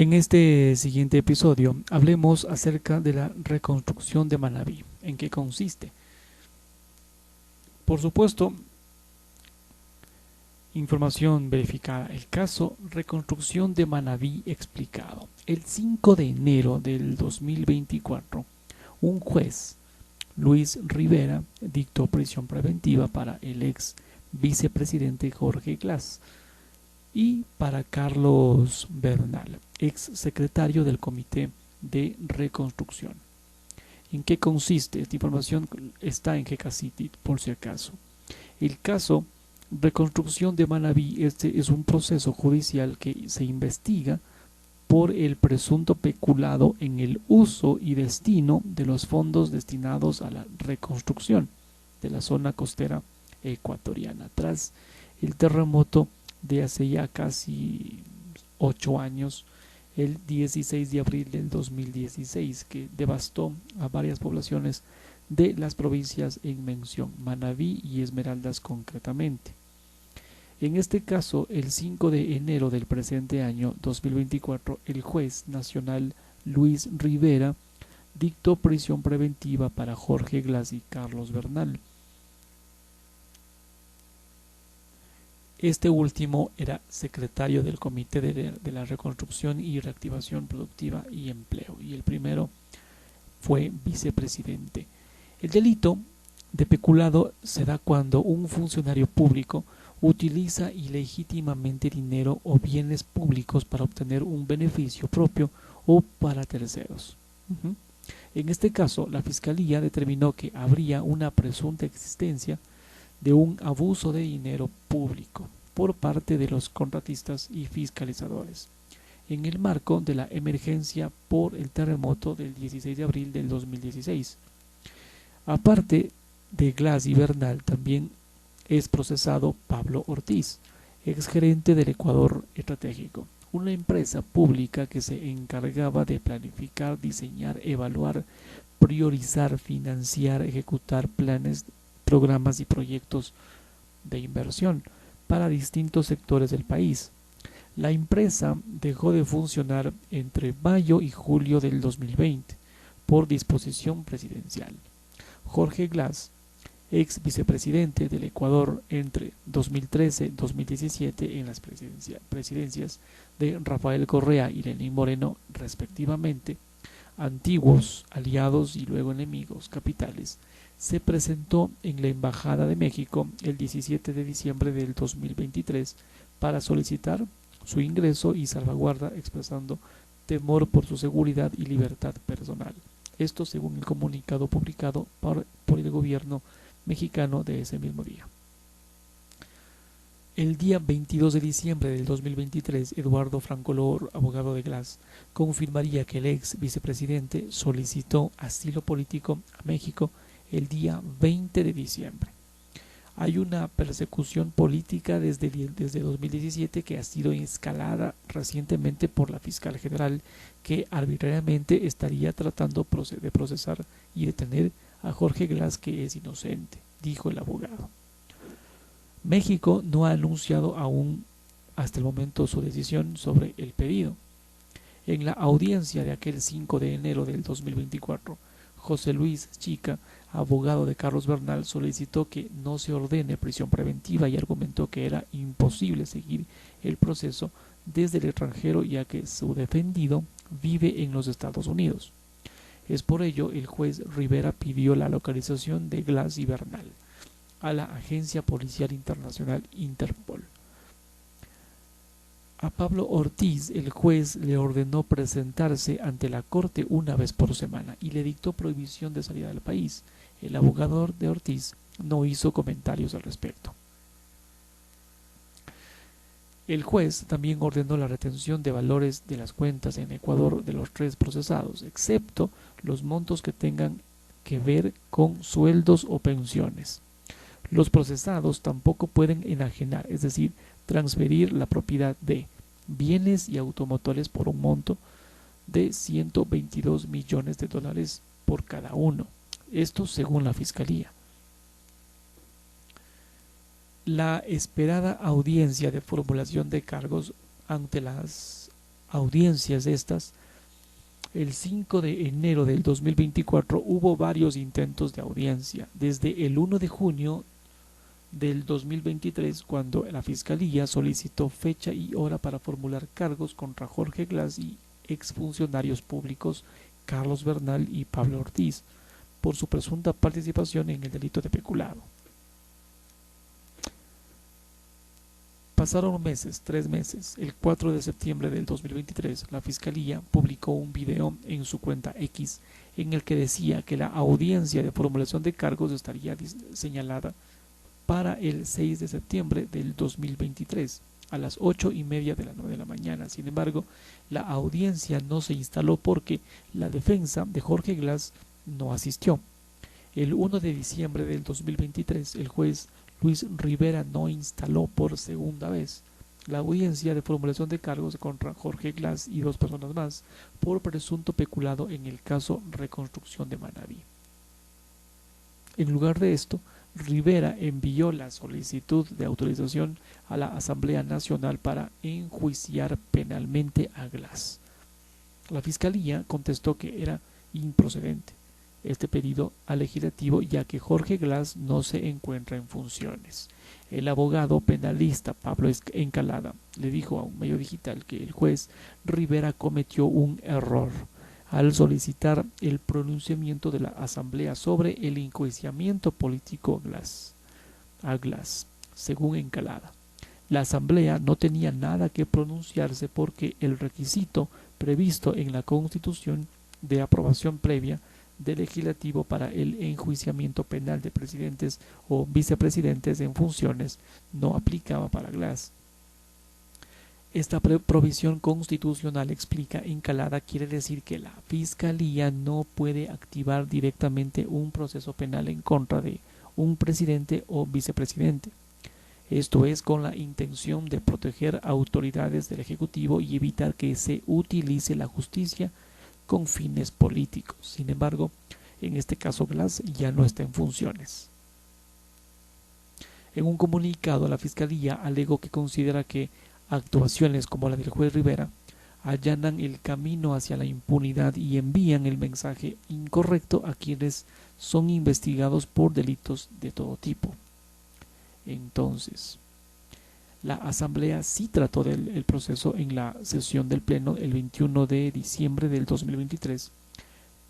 En este siguiente episodio hablemos acerca de la reconstrucción de Manabí. ¿En qué consiste? Por supuesto, información verificada. El caso Reconstrucción de Manabí explicado. El 5 de enero del 2024, un juez, Luis Rivera, dictó prisión preventiva para el ex vicepresidente Jorge Glass y para Carlos Bernal, ex secretario del Comité de Reconstrucción. ¿En qué consiste? Esta información está en GecaCity, por si acaso. El caso Reconstrucción de Manabí es un proceso judicial que se investiga por el presunto peculado en el uso y destino de los fondos destinados a la reconstrucción de la zona costera ecuatoriana tras el terremoto de hace ya casi 8 años, el 16 de abril del 2016, que devastó a varias poblaciones de las provincias en mención, Manabí y Esmeraldas concretamente. En este caso, el 5 de enero del presente año 2024, el juez nacional Luis Rivera dictó prisión preventiva para Jorge Glass y Carlos Bernal. Este último era secretario del Comité de la Reconstrucción y Reactivación Productiva y Empleo, y el primero fue vicepresidente. El delito de peculado se da cuando un funcionario público utiliza ilegítimamente dinero o bienes públicos para obtener un beneficio propio o para terceros. En este caso, la Fiscalía determinó que habría una presunta existencia de un abuso de dinero público por parte de los contratistas y fiscalizadores en el marco de la emergencia por el terremoto del 16 de abril del 2016. Aparte de Glass y Bernal, también es procesado Pablo Ortiz, exgerente del Ecuador Estratégico, una empresa pública que se encargaba de planificar, diseñar, evaluar, priorizar, financiar, ejecutar planes, programas y proyectos de inversión para distintos sectores del país. La empresa dejó de funcionar entre mayo y julio del 2020 por disposición presidencial. Jorge Glass, ex vicepresidente del Ecuador entre 2013 y 2017 en las presidencias de Rafael Correa y Lenín Moreno respectivamente, antiguos aliados y luego enemigos capitales, se presentó en la Embajada de México el 17 de diciembre del 2023 para solicitar su ingreso y salvaguarda, expresando temor por su seguridad y libertad personal. Esto según el comunicado publicado por el gobierno mexicano de ese mismo día. El día 22 de diciembre del 2023, Eduardo Francolor, abogado de Glass, confirmaría que el ex vicepresidente solicitó asilo político a México el día 20 de diciembre. Hay una persecución política desde 2017 que ha sido escalada recientemente por la fiscal general, que arbitrariamente estaría tratando de procesar y detener a Jorge Glass, que es inocente, dijo el abogado. México no ha anunciado aún hasta el momento su decisión sobre el pedido. En la audiencia de aquel 5 de enero del 2024, José Luis Chica, abogado de Carlos Bernal, solicitó que no se ordene prisión preventiva y argumentó que era imposible seguir el proceso desde el extranjero, ya que su defendido vive en los Estados Unidos. Es por ello el juez Rivera pidió la localización de Glass y Bernal a la Agencia Policial Internacional Interpol. A Pablo Ortiz el juez le ordenó presentarse ante la corte una vez por semana y le dictó prohibición de salida del país. El abogado de Ortiz no hizo comentarios al respecto. El juez también ordenó la retención de valores de las cuentas en Ecuador de los 3 procesados, excepto los montos que tengan que ver con sueldos o pensiones. Los procesados tampoco pueden enajenar, es decir, transferir la propiedad de bienes y automotores por un monto de 122 millones de dólares por cada uno. Esto según la Fiscalía. La esperada audiencia de formulación de cargos ante audiencias estas, el 5 de enero del 2024 hubo varios intentos de audiencia. Desde el 1 de junio del 2023, cuando la Fiscalía solicitó fecha y hora para formular cargos contra Jorge Glass y exfuncionarios públicos Carlos Bernal y Pablo Ortiz por su presunta participación en el delito de peculado. Pasaron meses, 3 meses. El 4 de septiembre del 2023, la Fiscalía publicó un video en su cuenta X en el que decía que la audiencia de formulación de cargos estaría señalada para el 6 de septiembre del 2023 a las 8:30 de la 9 de la mañana. Sin embargo, la audiencia no se instaló porque la defensa de Jorge Glass no asistió. El 1 de diciembre del 2023, el juez Luis Rivera no instaló por segunda vez la audiencia de formulación de cargos contra Jorge Glass y 2 personas más por presunto peculado en el caso Reconstrucción de Manabí. En lugar de esto, Rivera envió la solicitud de autorización a la Asamblea Nacional para enjuiciar penalmente a Glass. La Fiscalía contestó que era improcedente este pedido al legislativo, ya que Jorge Glass no se encuentra en funciones. El abogado penalista Pablo Encalada le dijo a un medio digital que el juez Rivera cometió un error al solicitar el pronunciamiento de la Asamblea sobre el enjuiciamiento político a Glass. Según Encalada, la Asamblea no tenía nada que pronunciarse porque el requisito previsto en la Constitución de aprobación previa del legislativo para el enjuiciamiento penal de presidentes o vicepresidentes en funciones no aplicaba para Glass. Esta provisión constitucional, explica Encalada, quiere decir que la Fiscalía no puede activar directamente un proceso penal en contra de un presidente o vicepresidente. Esto es con la intención de proteger autoridades del Ejecutivo y evitar que se utilice la justicia con fines políticos. Sin embargo, en este caso Glass ya no está en funciones. En un comunicado, la Fiscalía alegó que considera que actuaciones como la del juez Rivera allanan el camino hacia la impunidad y envían el mensaje incorrecto a quienes son investigados por delitos de todo tipo. Entonces, la Asamblea sí trató del proceso en la sesión del Pleno el 21 de diciembre del 2023,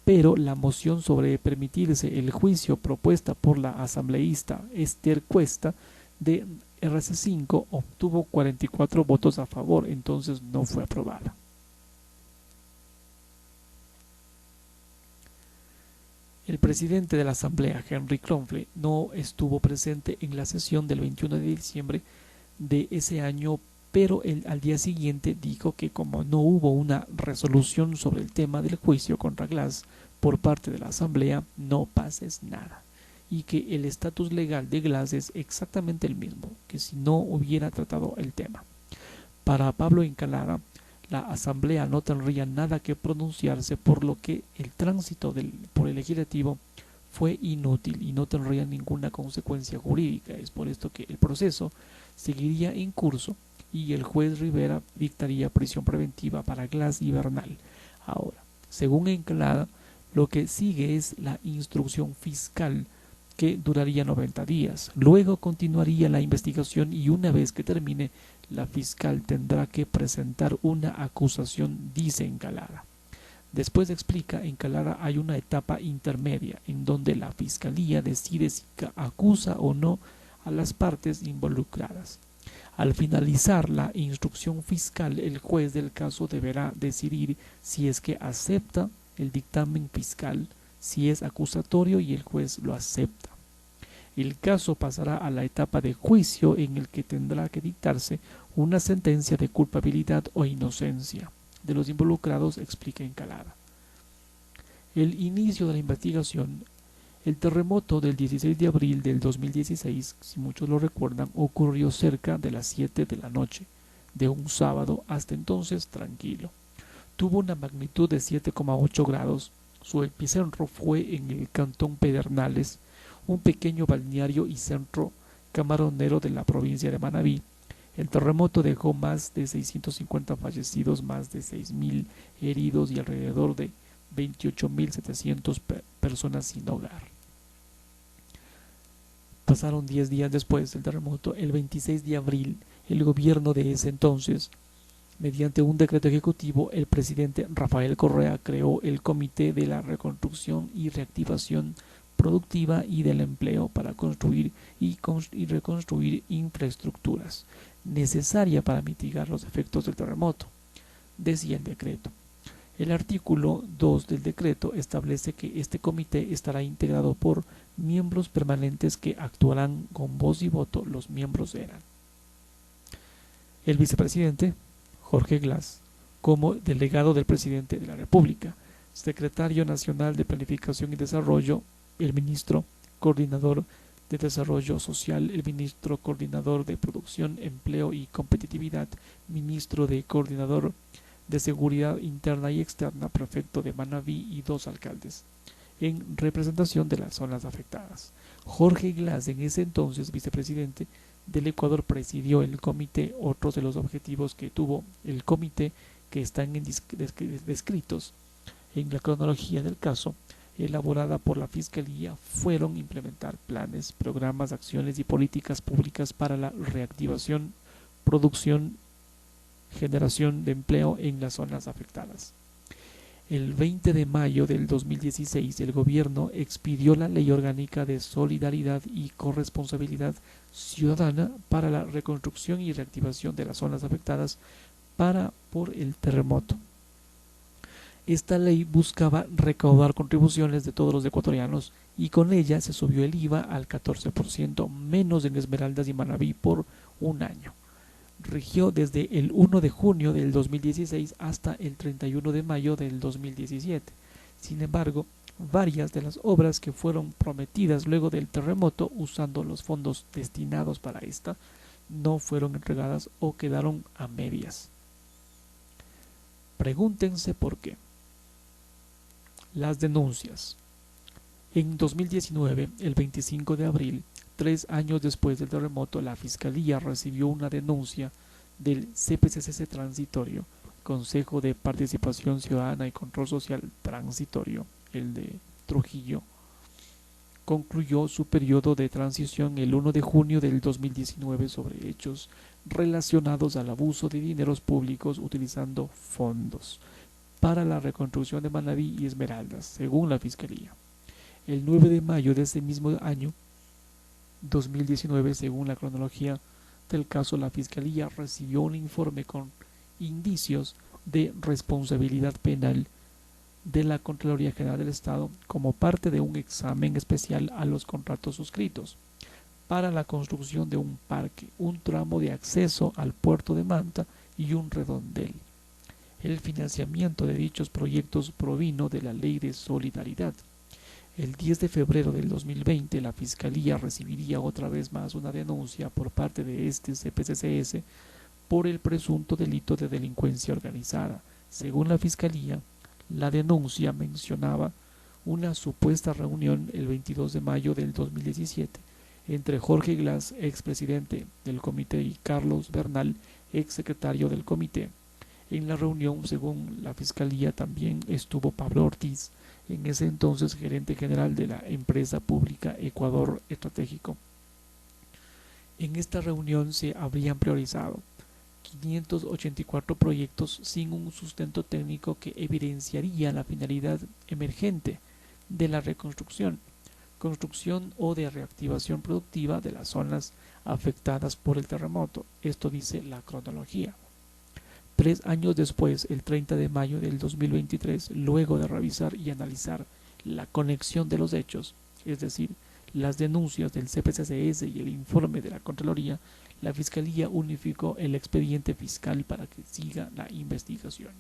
pero la moción sobre permitirse el juicio propuesta por la asambleísta Esther Cuesta de RC5 obtuvo 44 votos a favor, entonces no fue aprobada. El presidente de la Asamblea, Henry Kronfle, no estuvo presente en la sesión del 21 de diciembre de ese año, pero al día siguiente dijo que como no hubo una resolución sobre el tema del juicio contra Glass por parte de la Asamblea, no pases nada, y que el estatus legal de Glass es exactamente el mismo que si no hubiera tratado el tema. Para Pablo Encalada, la Asamblea no tendría nada que pronunciarse, por lo que el tránsito por el legislativo fue inútil y no tendría ninguna consecuencia jurídica. Es por esto que el proceso seguiría en curso y el juez Rivera dictaría prisión preventiva para Glass y Bernal. Ahora, según Encalada, lo que sigue es la instrucción fiscal, que duraría 90 días. Luego continuaría la investigación y una vez que termine, la fiscal tendrá que presentar una acusación, dice Encalada. Después, explica Encalada, hay una etapa intermedia en donde la Fiscalía decide si acusa o no a las partes involucradas. Al finalizar la instrucción fiscal, el juez del caso deberá decidir si es que acepta el dictamen fiscal, si es acusatorio y el juez lo acepta. El caso pasará a la etapa de juicio, en el que tendrá que dictarse una sentencia de culpabilidad o inocencia de los involucrados, explica Encalada. El inicio de la investigación. El terremoto del 16 de abril del 2016, si muchos lo recuerdan, ocurrió cerca de las 7 de la noche de un sábado, hasta entonces tranquilo. Tuvo una magnitud de 7,8 grados. Su epicentro fue en el cantón Pedernales, un pequeño balneario y centro camaronero de la provincia de Manabí, El terremoto dejó más de 650 fallecidos, más de 6.000 heridos y alrededor de 28.700 personas sin hogar. Pasaron 10 días después del terremoto. El 26 de abril, el gobierno de ese entonces, mediante un decreto ejecutivo, el presidente Rafael Correa creó el Comité de la Reconstrucción y Reactivación Productiva y del Empleo para construir y reconstruir infraestructuras necesarias para mitigar los efectos del terremoto, decía el decreto. El artículo 2 del decreto establece que este comité estará integrado por miembros permanentes que actuarán con voz y voto. Los miembros eran el vicepresidente Jorge Glass, como delegado del presidente de la República, secretario nacional de Planificación y Desarrollo, el ministro coordinador de Desarrollo Social, el ministro coordinador de Producción, Empleo y Competitividad, ministro de coordinador de Seguridad Interna y Externa, prefecto de Manabí y 2 alcaldes, en representación de las zonas afectadas. Jorge Glass, en ese entonces vicepresidente del Ecuador, presidió el comité. Otros de los objetivos que tuvo el comité, que están descritos en la cronología del caso elaborada por la Fiscalía, fueron implementar planes, programas, acciones y políticas públicas para la reactivación, producción, generación de empleo en las zonas afectadas. El 20 de mayo del 2016, el gobierno expidió la Ley Orgánica de Solidaridad y Corresponsabilidad Ciudadana para la reconstrucción y reactivación de las zonas afectadas por el terremoto. Esta ley buscaba recaudar contribuciones de todos los ecuatorianos y con ella se subió el IVA al 14%, menos en Esmeraldas y Manabí por un año. Rigió desde el 1 de junio del 2016 hasta el 31 de mayo del 2017. Sin embargo, varias de las obras que fueron prometidas luego del terremoto, usando los fondos destinados para esta, no fueron entregadas o quedaron a medias. Pregúntense por qué. Las denuncias. En 2019, el 25 de abril, 3 años después del terremoto, la Fiscalía recibió una denuncia del CPCC Transitorio, Consejo de Participación Ciudadana y Control Social Transitorio, el de Trujillo. Concluyó su periodo de transición el 1 de junio del 2019 sobre hechos relacionados al abuso de dineros públicos utilizando fondos para la reconstrucción de Manabí y Esmeraldas, según la Fiscalía. El 9 de mayo de ese mismo año 2019, según la cronología del caso, la Fiscalía recibió un informe con indicios de responsabilidad penal de la Contraloría General del Estado como parte de un examen especial a los contratos suscritos para la construcción de un parque, un tramo de acceso al puerto de Manta y un redondel. El financiamiento de dichos proyectos provino de la Ley de Solidaridad. El 10 de febrero del 2020, la Fiscalía recibiría otra vez más una denuncia por parte de este CPCCS por el presunto delito de delincuencia organizada. Según la Fiscalía, la denuncia mencionaba una supuesta reunión el 22 de mayo del 2017 entre Jorge Glass, expresidente del comité, y Carlos Bernal, exsecretario del comité. En la reunión, según la Fiscalía, también estuvo Pablo Ortiz, en ese entonces gerente general de la empresa pública Ecuador Estratégico. En esta reunión se habrían priorizado 584 proyectos sin un sustento técnico que evidenciaría la finalidad emergente de la reconstrucción, construcción o de reactivación productiva de las zonas afectadas por el terremoto. Esto dice la cronología. 3 años después, el 30 de mayo del 2023, luego de revisar y analizar la conexión de los hechos, es decir, las denuncias del CPCCS y el informe de la Contraloría, la Fiscalía unificó el expediente fiscal para que siga la investigación.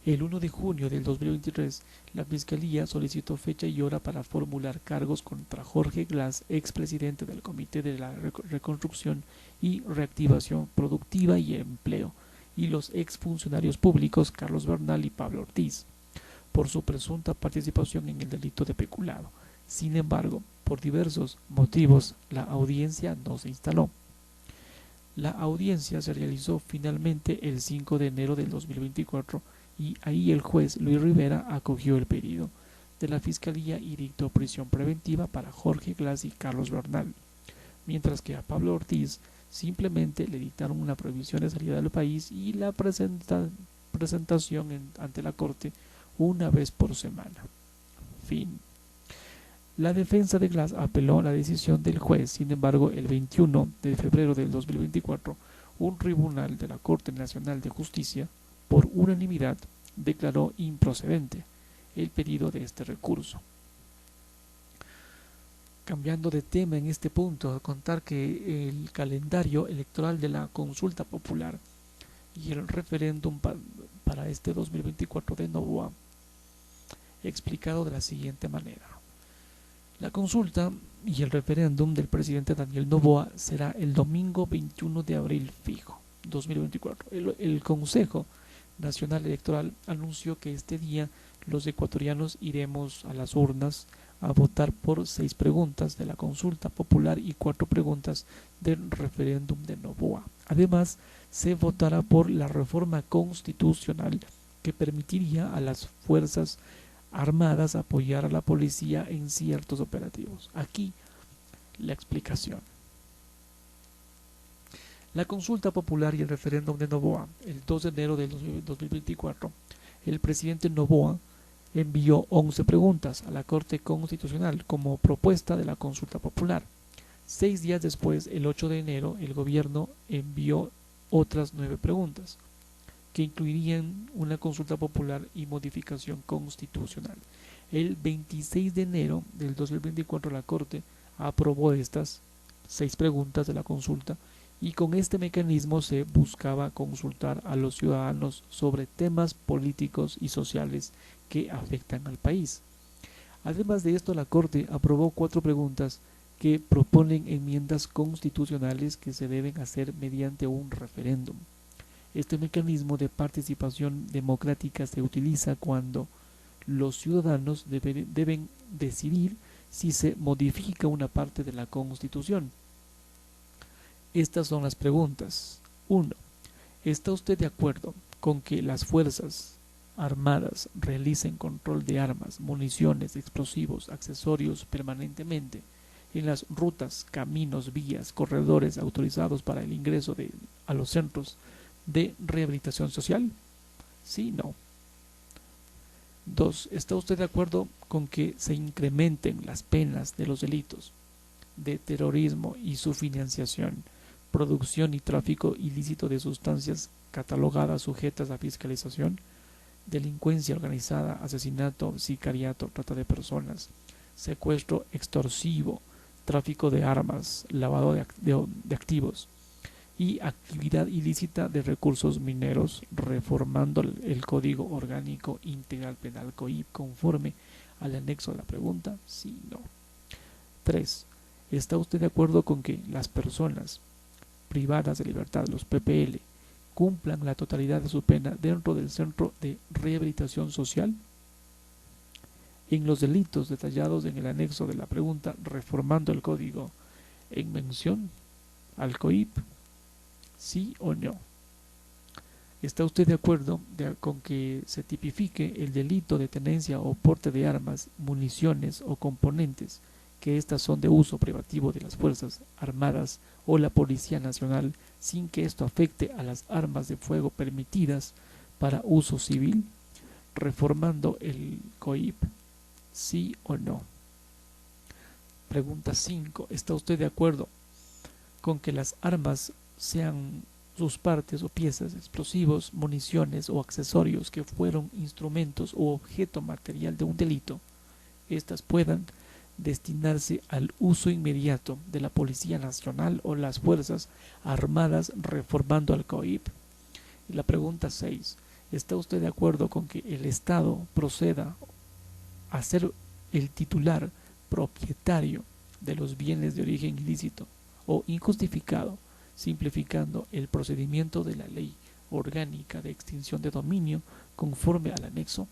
El 1 de junio del 2023, la Fiscalía solicitó fecha y hora para formular cargos contra Jorge Glass, expresidente del Comité de la Reconstrucción y Reactivación Productiva y Empleo, y los exfuncionarios públicos Carlos Bernal y Pablo Ortiz, por su presunta participación en el delito de peculado. Sin embargo, por diversos motivos, la audiencia no se instaló. La audiencia se realizó finalmente el 5 de enero del 2024 y ahí el juez Luis Rivera acogió el pedido de la Fiscalía y dictó prisión preventiva para Jorge Glass y Carlos Bernal, mientras que a Pablo Ortiz simplemente le dictaron una prohibición de salida del país y la presentación ante la Corte una vez por semana. Fin. La defensa de Glass apeló la decisión del juez. Sin embargo, el 21 de febrero del 2024, un tribunal de la Corte Nacional de Justicia, por unanimidad, declaró improcedente el pedido de este recurso. Cambiando de tema en este punto, contar que el calendario electoral de la consulta popular y el referéndum para este 2024 de Novoa, explicado de la siguiente manera. La consulta y el referéndum del presidente Daniel Noboa será el domingo 21 de abril fijo, 2024. El Consejo Nacional Electoral anunció que este día los ecuatorianos iremos a las urnas a votar por 6 preguntas de la consulta popular y 4 preguntas del referéndum de Noboa. Además, se votará por la reforma constitucional que permitiría a las fuerzas armadas apoyar a la policía en ciertos operativos. Aquí la explicación. La consulta popular y el referéndum de Noboa, el 2 de enero del 2024, el presidente Noboa envió 11 preguntas a la Corte Constitucional como propuesta de la consulta popular. 6 días después, el 8 de enero, el gobierno envió otras 9 preguntas, que incluirían una consulta popular y modificación constitucional. El 26 de enero del 2024 la Corte aprobó estas 6 preguntas de la consulta y con este mecanismo se buscaba consultar a los ciudadanos sobre temas políticos y sociales que afectan al país. Además de esto, la Corte aprobó 4 preguntas que proponen enmiendas constitucionales que se deben hacer mediante un referéndum. Este mecanismo de participación democrática se utiliza cuando los ciudadanos deben decidir si se modifica una parte de la Constitución. Estas son las preguntas. 1. ¿Está usted de acuerdo con que las Fuerzas Armadas realicen control de armas, municiones, explosivos, accesorios permanentemente en las rutas, caminos, vías, corredores autorizados para el ingreso a los centros de rehabilitación social? Sí, no. 2. ¿Está usted de acuerdo con que se incrementen las penas de los delitos de terrorismo y su financiación, producción y tráfico ilícito de sustancias catalogadas sujetas a fiscalización, delincuencia organizada, asesinato, sicariato, trata de personas, secuestro extorsivo, tráfico de armas, lavado de activos y actividad ilícita de recursos mineros, reformando el Código Orgánico Integral Penal COIP conforme al anexo de la pregunta? Sí, no. 3. ¿Está usted de acuerdo con que las personas privadas de libertad, los PPL, cumplan la totalidad de su pena dentro del centro de rehabilitación social? En los delitos detallados en el anexo de la pregunta, reformando el código en mención al COIP, ¿sí o no? ¿Está usted de acuerdo con que se tipifique el delito de tenencia o porte de armas, municiones o componentes, que éstas son de uso privativo de las Fuerzas Armadas o la Policía Nacional, sin que esto afecte a las armas de fuego permitidas para uso civil, reformando el COIP? ¿Sí o no? Pregunta 5. ¿Está usted de acuerdo con que las armas sean sus partes o piezas, explosivos, municiones o accesorios que fueron instrumentos o objeto material de un delito, estas puedan destinarse al uso inmediato de la Policía Nacional o las Fuerzas Armadas, reformando al COIP? Y la pregunta 6. ¿Está usted de acuerdo con que el Estado proceda a ser el titular propietario de los bienes de origen ilícito o injustificado, simplificando el procedimiento de la Ley Orgánica de Extinción de Dominio conforme al anexo?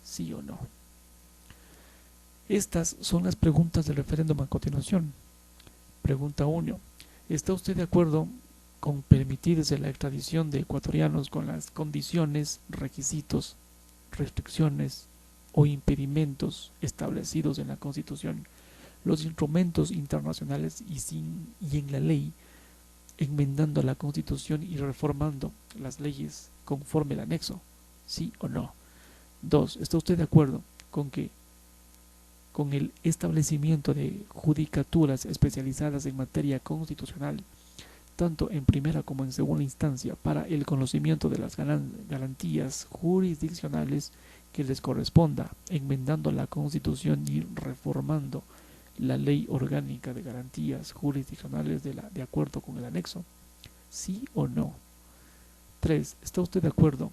¿Sí o no? Estas son las preguntas del referéndum a continuación. Pregunta 1. ¿Está usted de acuerdo con permitirse la extradición de ecuatorianos con las condiciones, requisitos, restricciones o impedimentos establecidos en la Constitución, los instrumentos internacionales y en la ley, enmendando la Constitución y reformando las leyes conforme al anexo, ¿sí o no? 2. ¿Está usted de acuerdo con que con el establecimiento de judicaturas especializadas en materia constitucional, tanto en primera como en segunda instancia, para el conocimiento de las garantías jurisdiccionales que les corresponda, enmendando la Constitución y reformando la Ley Orgánica de Garantías Jurisdiccionales de acuerdo con el anexo? ¿Sí o no? 3. ¿Está usted de acuerdo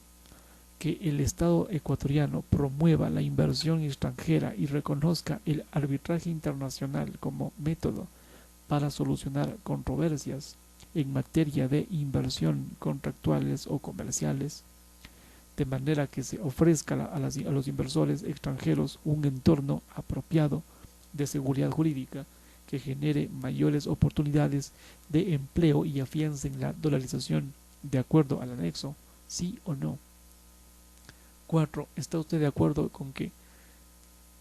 que el Estado ecuatoriano promueva la inversión extranjera y reconozca el arbitraje internacional como método para solucionar controversias en materia de inversión contractuales o comerciales, de manera que se ofrezca a los inversores extranjeros un entorno apropiado de seguridad jurídica que genere mayores oportunidades de empleo y afiancen la dolarización de acuerdo al anexo? ¿Sí o no? 4. ¿Está usted de acuerdo con que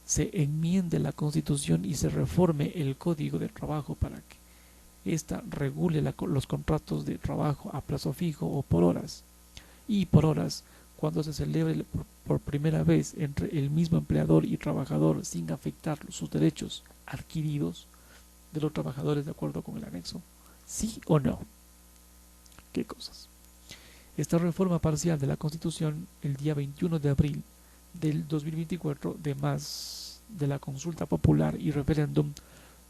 se enmiende la Constitución y se reforme el Código de Trabajo para que ésta regule los contratos de trabajo a plazo fijo o por horas? Y por horas, cuando se celebre por primera vez entre el mismo empleador y trabajador sin afectar sus derechos adquiridos de los trabajadores de acuerdo con el anexo. ¿Sí o no? ¿Qué cosas? Esta reforma parcial de la Constitución, el día 21 de abril del 2024, de la consulta popular y referéndum,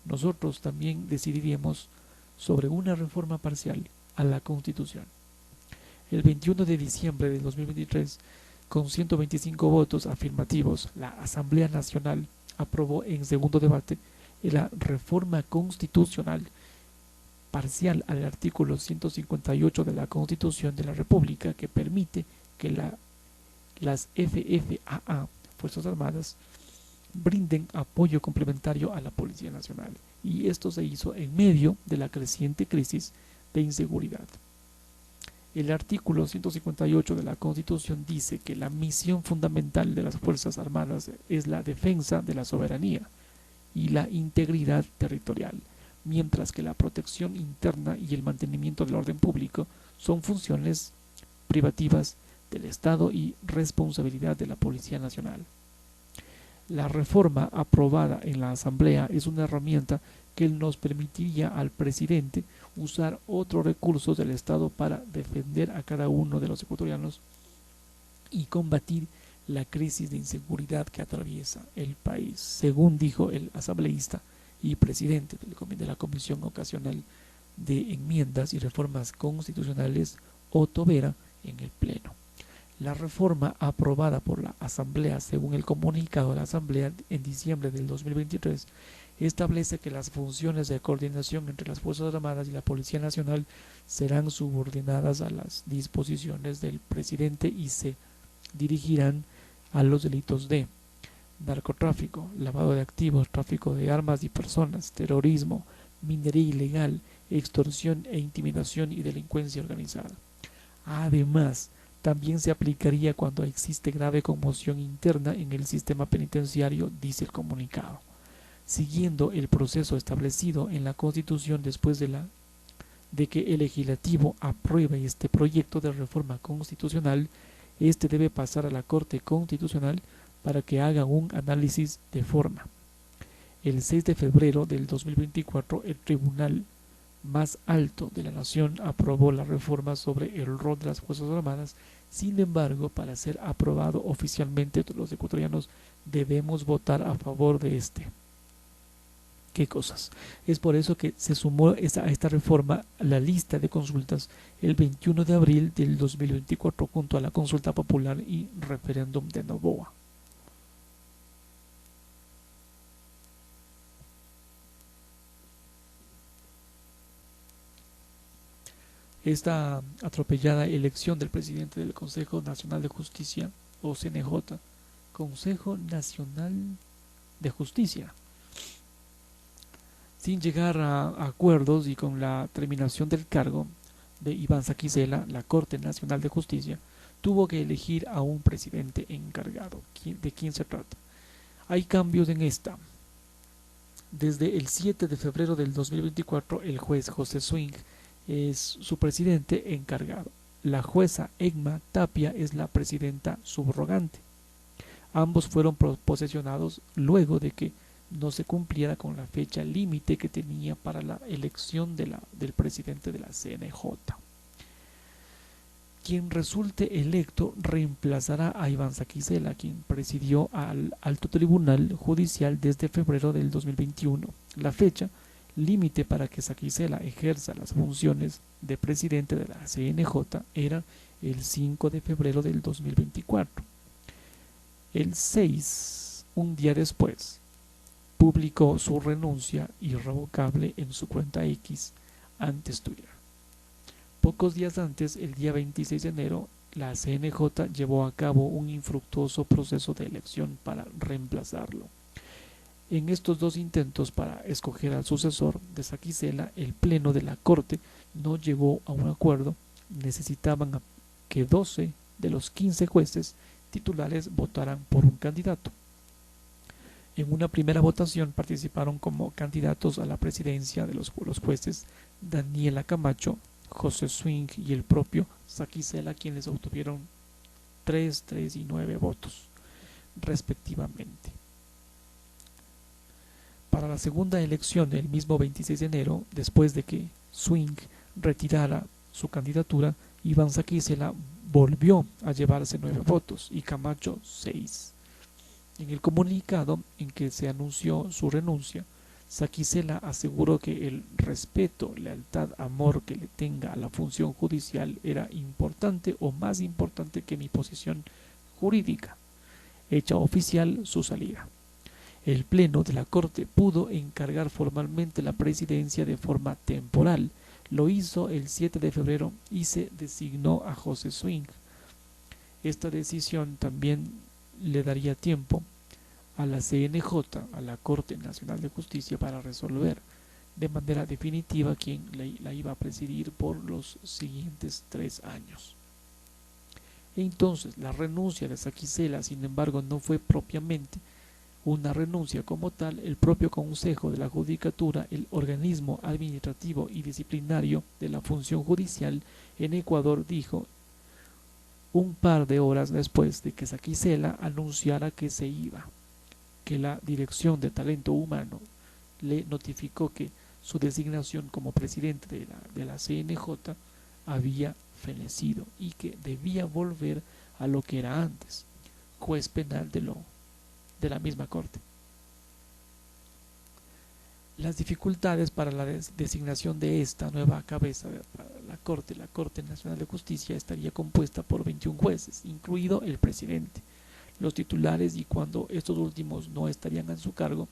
nosotros también decidiríamos sobre una reforma parcial a la Constitución. El 21 de diciembre del 2023, con 125 votos afirmativos, la Asamblea Nacional aprobó en segundo debate la reforma constitucional parcial al artículo 158 de la Constitución de la República, que permite que las FFAA, Fuerzas Armadas, brinden apoyo complementario a la Policía Nacional. Y esto se hizo en medio de la creciente crisis de inseguridad. El artículo 158 de la Constitución dice que la misión fundamental de las Fuerzas Armadas es la defensa de la soberanía y la integridad territorial, mientras que la protección interna y el mantenimiento del orden público son funciones privativas del Estado y responsabilidad de la Policía Nacional. La reforma aprobada en la Asamblea es una herramienta que nos permitiría al presidente usar otros recursos del Estado para defender a cada uno de los ecuatorianos y combatir la crisis de inseguridad que atraviesa el país, según dijo el asambleísta y presidente de la Comisión Ocasional de Enmiendas y Reformas Constitucionales, Otto Vera, en el Pleno. La reforma aprobada por la Asamblea, según el comunicado de la Asamblea en diciembre del 2023, establece que las funciones de coordinación entre las Fuerzas Armadas y la Policía Nacional serán subordinadas a las disposiciones del presidente y se dirigirán a los delitos de narcotráfico, lavado de activos, tráfico de armas y personas, terrorismo, minería ilegal, extorsión e intimidación y delincuencia organizada. Además, también se aplicaría cuando existe grave conmoción interna en el sistema penitenciario, dice el comunicado. Siguiendo el proceso establecido en la Constitución después de que el legislativo apruebe este proyecto de reforma constitucional, este debe pasar a la Corte Constitucional para que haga un análisis de forma. El 6 de febrero del 2024, el Tribunal más alto de la Nación aprobó la reforma sobre el rol de las Fuerzas Armadas. Sin embargo, para ser aprobado oficialmente, los ecuatorianos debemos votar a favor de este. ¿Qué cosas? Es por eso que se sumó a esta reforma a la lista de consultas el 21 de abril del 2024 junto a la consulta popular y referéndum de Noboa. Esta atropellada elección del presidente del Consejo Nacional de Justicia, o CNJ, Consejo Nacional de Justicia, sin llegar a acuerdos y con la terminación del cargo, de Iván Saquicela, la Corte Nacional de Justicia tuvo que elegir a un presidente encargado. ¿De quién se trata? Hay cambios en esta. Desde el 7 de febrero del 2024, el juez José Swing es su presidente encargado. La jueza Egma Tapia es la presidenta subrogante. Ambos fueron posesionados luego de que no se cumpliera con la fecha límite que tenía para la elección del presidente de la CNJ. Quien resulte electo reemplazará a Iván Saquicela, quien presidió al Alto Tribunal Judicial desde febrero del 2021. La fecha límite para que Saquicela ejerza las funciones de presidente de la CNJ era el 5 de febrero del 2024. El 6, un día después, publicó su renuncia irrevocable en su cuenta X, antes Twitter. Pocos días antes, el día 26 de enero, la CNJ llevó a cabo un infructuoso proceso de elección para reemplazarlo. En estos dos intentos para escoger al sucesor de Saquicela, el Pleno de la Corte no llegó a un acuerdo. Necesitaban que 12 de los 15 jueces titulares votaran por un candidato. En una primera votación participaron como candidatos a la presidencia de los jueces Daniela Camacho, José Swing y el propio Saquicela, quienes obtuvieron 3, 3 y 9 votos, respectivamente. Para la segunda elección, el mismo 26 de enero, después de que Swing retirara su candidatura, Iván Saquicela volvió a llevarse 9 votos y Camacho 6. En el comunicado en que se anunció su renuncia, Saquicela aseguró que el respeto, lealtad, amor que le tenga a la función judicial era importante o más importante que mi posición jurídica. Hecha oficial su salida. El Pleno de la Corte pudo encargar formalmente la presidencia de forma temporal. Lo hizo el 7 de febrero y se designó a José Swing. Esta decisión también le daría tiempo a la CNJ, a la Corte Nacional de Justicia, para resolver de manera definitiva quién la iba a presidir por los siguientes 3 años. Entonces, la renuncia de Saquicela, sin embargo, no fue propiamente una renuncia como tal. El propio Consejo de la Judicatura, el organismo administrativo y disciplinario de la función judicial en Ecuador, dijo un par de horas después de que Saquicela anunciara que se iba, que la Dirección de Talento Humano le notificó que su designación como presidente de la CNJ había fenecido y que debía volver a lo que era antes, juez penal de la misma Corte. Las dificultades para la designación de esta nueva cabeza para la Corte Nacional de Justicia, estaría compuesta por 21 jueces, incluido el presidente, los titulares, y cuando estos últimos no estarían en su cargo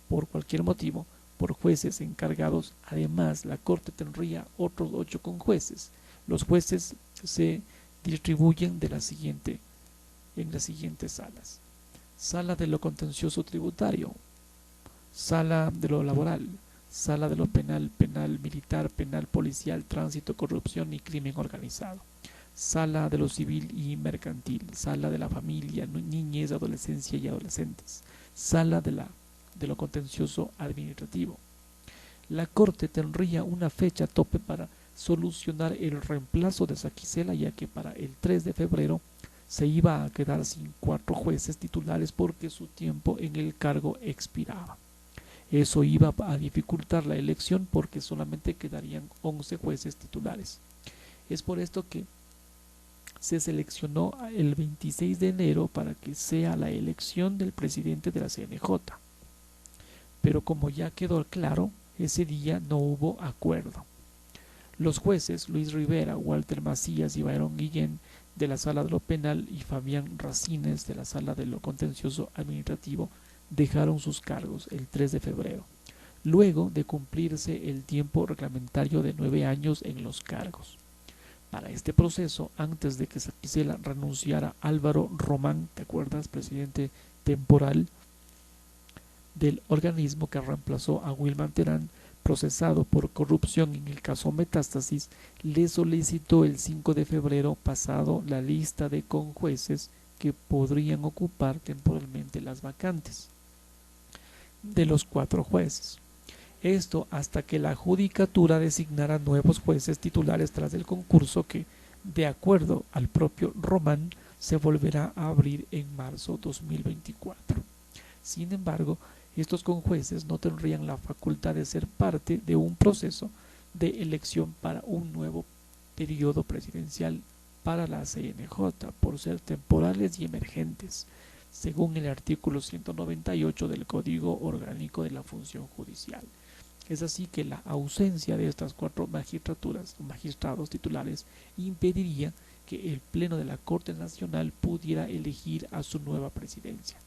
por cualquier motivo, por jueces encargados. Además, la Corte tendría otros 8 conjueces. Los jueces se distribuyen en las siguientes salas: sala de lo contencioso tributario, sala de lo laboral, sala de lo penal, penal militar, penal policial, tránsito, corrupción y crimen organizado, sala de lo civil y mercantil, sala de la familia, niñez, adolescencia y adolescentes, sala de lo contencioso administrativo. La Corte tendría una fecha tope para solucionar el reemplazo de Saquicela, ya que para el 3 de febrero se iba a quedar sin 4 jueces titulares porque su tiempo en el cargo expiraba. Eso iba a dificultar la elección porque solamente quedarían 11 jueces titulares. Es por esto que se seleccionó el 26 de enero para que sea la elección del presidente de la CNJ. Pero como ya quedó claro, ese día no hubo acuerdo. Los jueces Luis Rivera, Walter Macías y Byron Guillén de la Sala de lo Penal y Fabián Racines de la Sala de lo Contencioso Administrativo dejaron sus cargos el 3 de febrero, luego de cumplirse el tiempo reglamentario de 9 años en los cargos. Para este proceso, antes de que Saquicela renunciara, Álvaro Román, ¿te acuerdas?, presidente temporal del organismo que reemplazó a Wilman Terán, procesado por corrupción en el caso Metástasis, le solicitó el 5 de febrero pasado la lista de conjueces que podrían ocupar temporalmente las vacantes de los 4 jueces. Esto hasta que la judicatura designara nuevos jueces titulares tras el concurso que, de acuerdo al propio Román, se volverá a abrir en marzo 2024. Sin embargo, estos conjueces no tendrían la facultad de ser parte de un proceso de elección para un nuevo periodo presidencial para la CNJ, por ser temporales y emergentes, según el artículo 198 del Código Orgánico de la Función Judicial. Es así que la ausencia de estas 4 magistraturas o magistrados titulares impediría que el Pleno de la Corte Nacional pudiera elegir a su nueva presidencia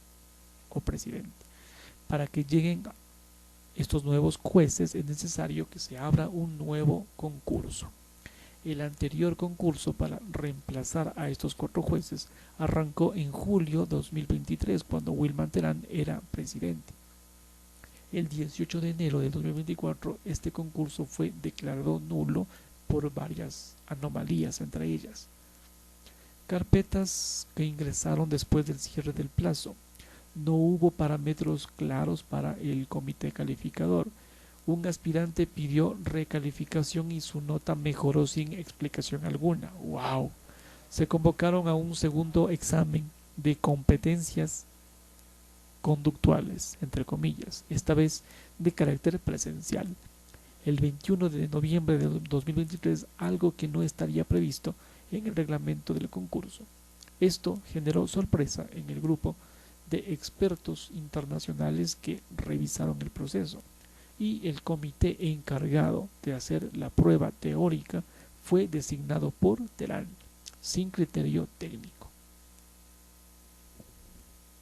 o presidente. Para que lleguen estos nuevos jueces es necesario que se abra un nuevo concurso. El anterior concurso para reemplazar a estos 4 jueces arrancó en julio 2023 cuando Wilman Terán era presidente. El 18 de enero de 2024 este concurso fue declarado nulo por varias anomalías, entre ellas carpetas que ingresaron después del cierre del plazo. No hubo parámetros claros para el comité calificador. Un aspirante pidió recalificación y su nota mejoró sin explicación alguna. ¡Wow! Se convocaron a un segundo examen de competencias conductuales, entre comillas, esta vez de carácter presencial, el 21 de noviembre de 2023, algo que no estaría previsto en el reglamento del concurso. Esto generó sorpresa en el grupo de expertos internacionales que revisaron el proceso, y el comité encargado de hacer la prueba teórica fue designado por Terán, sin criterio técnico.